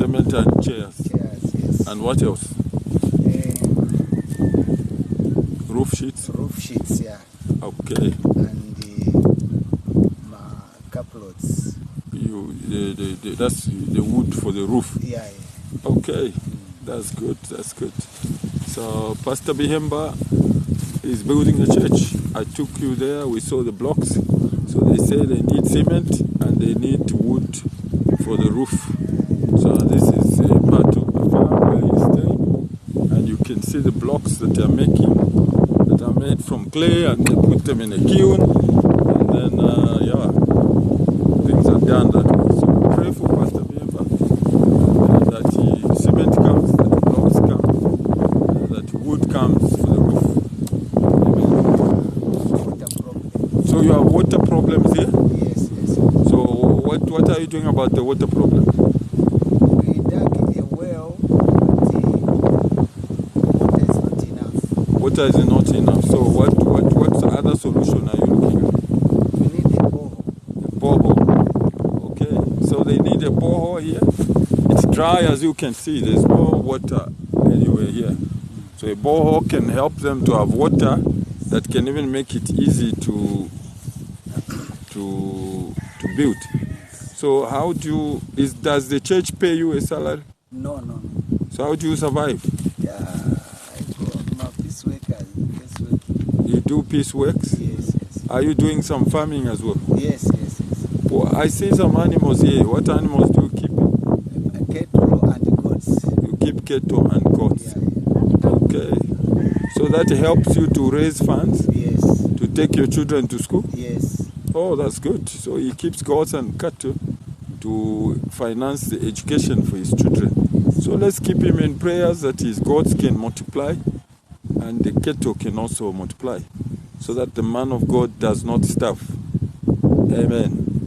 Cement and chairs. Chairs, yes. And what else? Roof sheets? Roof sheets, yeah. Okay. And cupboards. That's the wood for the roof? Yeah, yeah. Okay. That's good, that's good. So Pastor Bihemba is building a church. I took you there, we saw the blocks. So they say they need cement and they need wood for the roof. So this is a part of the farm where he's staying. And you can see the blocks that they're making, that are made from clay, and they put them in a kiln. And then, yeah, things are done that way. So pray for Pastor Bihemba that cement comes, that the blocks come, that wood comes for the roof. So you have water problems here? Yes, yes. So what are you doing about the water problem? We dug a well, but water is not enough. Water is not enough. So what's the other solution are you looking at? We need a borehole. A borehole. Okay. So they need a borehole here. It's dry, as you can see. There's no water anywhere here. So a borehole can help them to have water that can even make it easy to build. So how do you, does the church pay you a salary? No, no, no. So how do you survive? Yeah, I go my piece workers. You do piece works? Yes, yes. Are you doing some farming as well? Yes, yes, yes. Well, I see some animals here. What animals do you keep? Cattle and goats. You keep cattle and goats. Yeah, yeah. Okay. So that helps you to raise funds Yes, to take your children to school? yes. Oh, that's good. So he keeps goats and cattle to finance the education for his children. So let's keep him in prayers that his goats can multiply and the cattle can also multiply, so that the man of God does not starve. Amen.